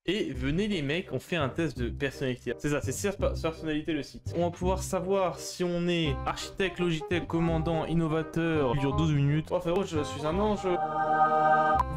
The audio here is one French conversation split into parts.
Et venez les mecs, on fait un test de personnalité. C'est ça, c'est personnalité le site. On va pouvoir savoir si on est architecte, logitech, commandant, innovateur. Il dure 12 minutes. Oh frérot, je suis un ange.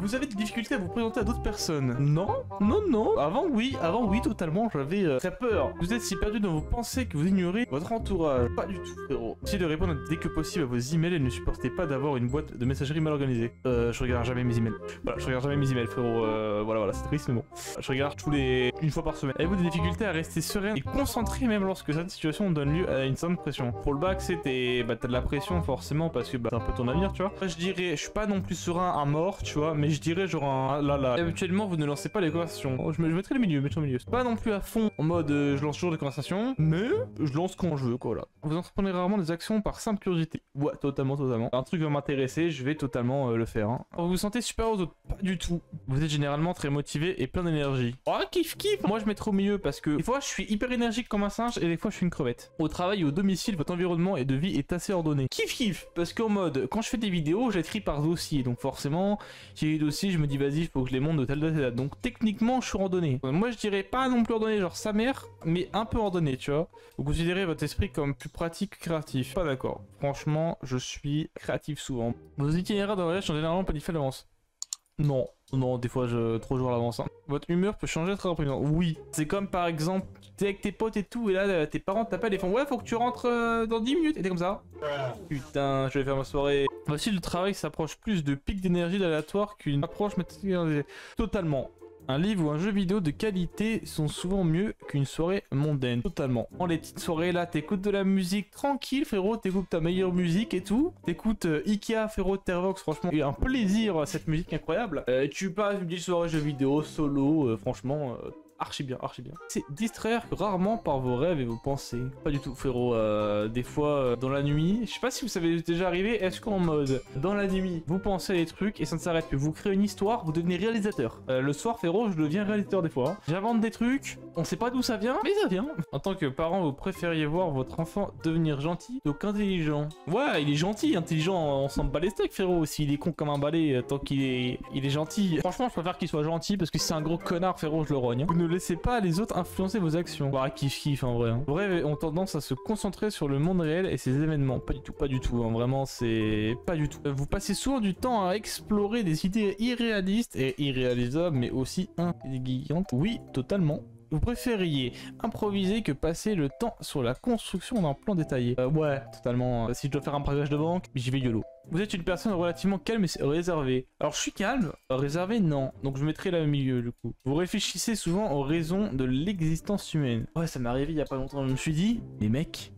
Vous avez des difficultés à vous présenter à d'autres personnes? Non, non, non. Avant oui, totalement. J'avais très peur. Vous êtes si perdu dans vos pensées que vous ignorez votre entourage. Pas du tout, frérot. Essayez de répondre dès que possible à vos emails et ne supportez pas d'avoir une boîte de messagerie mal organisée. Je regarde jamais mes emails. Voilà, je regarde jamais mes emails, frérot. Voilà, c'est triste, mais bon. Je regarde une fois par semaine. Avez-vous des difficultés à rester serein et concentré même lorsque certaines situations donnent lieu à une certaine pression? Pour le bac, c'était t'as de la pression forcément parce que c'est un peu ton avenir, tu vois. Après, je dirais, je suis pas non plus serein à mort, tu vois, mais je dirais genre un là. Habituellement, vous ne lancez pas les conversations. Je mettrai le milieu, C'est pas non plus à fond en mode je lance toujours des conversations, mais je lance quand je veux, quoi, là. Vous entreprenez rarement des actions par simple curiosité. Ouais, totalement. Un truc va m'intéresser, je vais totalement le faire. Hein. Vous vous sentez supérieur aux autres? Pas du tout. Vous êtes généralement très motivé et plein d'énergie. Oh, kiff. Moi, je mettrai au milieu parce que des fois, je suis hyper énergique comme un singe et des fois, je suis une crevette. Au travail et au domicile, votre environnement et de vie est assez ordonné. Kiff. Parce qu'en mode, quand je fais des vidéos, je les trie par dossier. Donc forcément, j'ai des dossiers, je me dis, vas-y, il faut que je les monte de telle date et date. Donc techniquement, je suis ordonné. Moi, je dirais pas non plus ordonné, genre sa mère, mais un peu ordonné, tu vois. Vous considérez votre esprit comme plus pratique que créatif. Pas d'accord. Franchement, je suis créatif souvent. Vos itinéraires de voyage sont généralement planifiés à l'avance. Non, des fois je trop jour à l'avance. Hein. Votre humeur peut changer très rapidement. Oui. C'est comme par exemple, t'es avec tes potes et tout, et là tes parents t'appellent et font ouais, faut que tu rentres dans 10 minutes. Et t'es comme ça. Putain, je vais faire ma soirée. Voici le travail s'approche plus de pics d'énergie aléatoire qu'une approche méthodique. Totalement. Un livre ou un jeu vidéo de qualité sont souvent mieux qu'une soirée mondaine. Totalement. En les petites soirées là, t'écoutes de la musique tranquille, frérot, t'écoutes ta meilleure musique et tout. T'écoutes Ikea, frérot, de Tervox, franchement, il y a un plaisir cette musique incroyable. Tu passes une petite soirée jeu vidéo, solo, franchement... Archi bien. C'est distraire rarement par vos rêves et vos pensées. Pas du tout, frérot. Des fois, dans la nuit, je sais pas si vous savez déjà arrivé, est-ce qu'en mode, dans la nuit, vous pensez à des trucs et ça ne s'arrête plus. Vous créez une histoire, vous devenez réalisateur. Le soir, frérot, je deviens réalisateur des fois. Hein. J'invente des trucs, on sait pas d'où ça vient, mais ça vient. En tant que parent, vous préfériez voir votre enfant devenir gentil plutôt qu'intelligent. Ouais, il est gentil, intelligent, on s'en bat les steaks, frérot. S'il est con comme un balai, tant qu'il est... il est gentil. Franchement, je préfère qu'il soit gentil parce que si c'est un gros connard, frérot, je le rogne. Hein. Vous ne laissez pas les autres influencer vos actions. Bah, kiff en vrai. Hein. Vos rêves ont tendance à se concentrer sur le monde réel et ses événements. Pas du tout. Hein. Vraiment, c'est pas du tout. Vous passez souvent du temps à explorer des idées irréalistes et irréalisables, mais aussi intelligentes. Oui, totalement. Vous préfériez improviser que passer le temps sur la construction d'un plan détaillé. Ouais, totalement. Si je dois faire un braquage de banque, j'y vais YOLO. Vous êtes une personne relativement calme et réservée. Alors je suis calme, réservé non. Donc je mettrai là au milieu du coup. Vous réfléchissez souvent aux raisons de l'existence humaine. Ouais, ça m'est arrivé il y a pas longtemps. Je me suis dit, les mecs,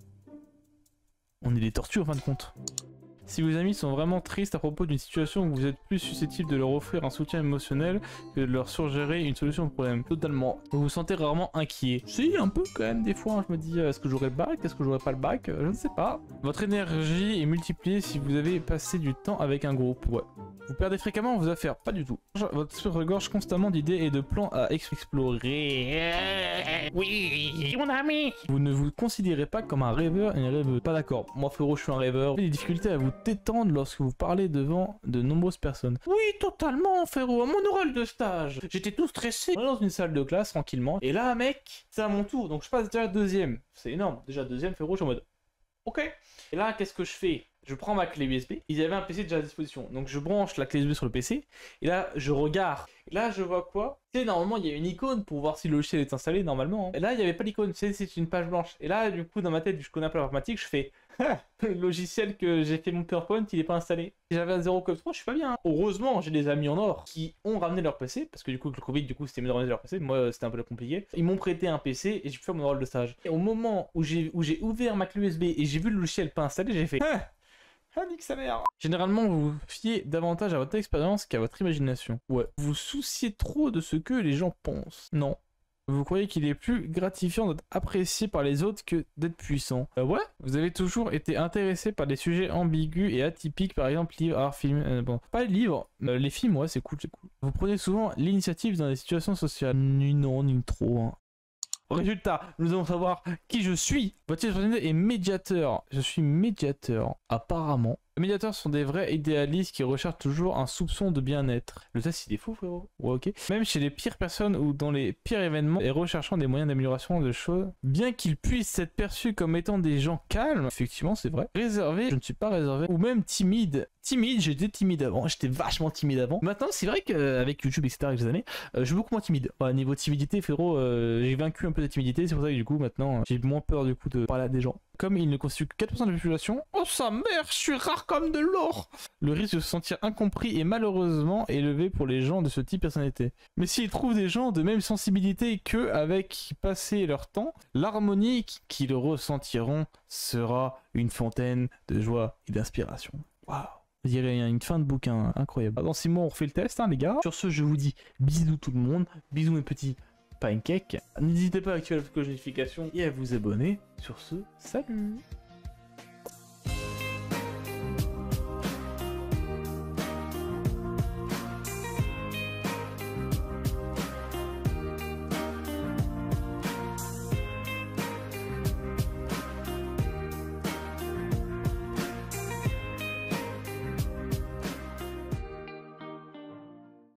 on est des tortues en fin de compte. Si vos amis sont vraiment tristes à propos d'une situation où vous êtes plus susceptible de leur offrir un soutien émotionnel que de leur suggérer une solution au problème. Totalement. Vous vous sentez rarement inquiet. Si, un peu quand même des fois. Hein, je me dis, est-ce que j'aurai le bac? Est-ce que j'aurai pas le bac? Je ne sais pas. Votre énergie est multipliée si vous avez passé du temps avec un groupe. Ouais. Vous perdez fréquemment vos affaires. Pas du tout. Votre esprit regorge constamment d'idées et de plans à explorer. Oui, mon ami. Vous ne vous considérez pas comme un rêveur et une rêveuse. Pas d'accord. Moi, frérot, je suis un rêveur. Vous avez des difficultés à vous détendre lorsque vous parlez devant de nombreuses personnes. Oui, totalement, frérot. Mon oral de stage. J'étais tout stressé. On est dans une salle de classe, tranquillement. Et là, mec, c'est à mon tour. Donc, je passe déjà deuxième. C'est énorme. Déjà deuxième, frérot, je suis en mode... Ok. Et là, qu'est-ce que je fais? Je prends ma clé USB. Ils avaient un PC déjà à disposition. Donc, je branche la clé USB sur le PC. Et là, je regarde. Et là, je vois quoi? Tu sais, normalement, il y a une icône pour voir si le logiciel est installé, normalement. Hein. Et là, il n'y avait pas d'icône. Tu sais, c'est une page blanche. Et là, du coup, dans ma tête, je connais un peu l'informatique, je fais... le logiciel que j'ai fait mon PowerPoint, il est pas installé. J'avais un 0.3, je suis pas bien. Hein. Heureusement, j'ai des amis en or qui ont ramené leur PC, parce que du coup, avec le Covid, c'était mieux de ramener leur PC. Moi, c'était un peu compliqué. Ils m'ont prêté un PC et j'ai pu faire mon oral de stage. Et au moment où j'ai ouvert ma clé USB et j'ai vu le logiciel pas installé, j'ai fait... Ah, nique sa mère. Généralement, vous vous fiez davantage à votre expérience qu'à votre imagination. Ouais. Vous vous souciez trop de ce que les gens pensent. Non. Vous croyez qu'il est plus gratifiant d'être apprécié par les autres que d'être puissant. Ouais. Vous avez toujours été intéressé par des sujets ambigus et atypiques, par exemple livres, art, films... bon, pas les livres, les films, ouais, c'est cool. Vous prenez souvent l'initiative dans des situations sociales. Ni non, ni trop, hein. Résultat, nous allons savoir qui je suis. Votre personnalité est médiateur. Je suis médiateur, apparemment. Les médiateurs sont des vrais idéalistes qui recherchent toujours un soupçon de bien-être. Le test il est fou frérot. Ouais, ok. Même chez les pires personnes ou dans les pires événements et recherchant des moyens d'amélioration de choses, bien qu'ils puissent être perçus comme étant des gens calmes, effectivement c'est vrai. Réservé, je ne suis pas réservé, ou même timide. Timide, j'étais timide avant, j'étais vachement timide avant. Maintenant c'est vrai qu'avec YouTube etc avec les années, je suis beaucoup moins timide. Niveau timidité frérot, j'ai vaincu un peu de timidité, c'est pour ça que du coup maintenant j'ai moins peur du coup de parler à des gens. Comme il ne constitue que 4% de la population, oh sa mère, je suis rare comme de l'or. Le risque de se sentir incompris est malheureusement élevé pour les gens de ce type de personnalité. Mais s'ils trouvent des gens de même sensibilité qu'eux avec qui passer leur temps, l'harmonie qu'ils ressentiront sera une fontaine de joie et d'inspiration. Waouh. Je dirais une fin de bouquin incroyable. Dans 6 mois on refait le test les gars. Sur ce je vous dis bisous tout le monde, bisous mes petits pancakes. N'hésitez pas à activer la cloche de notification et à vous abonner. Sur ce, salut.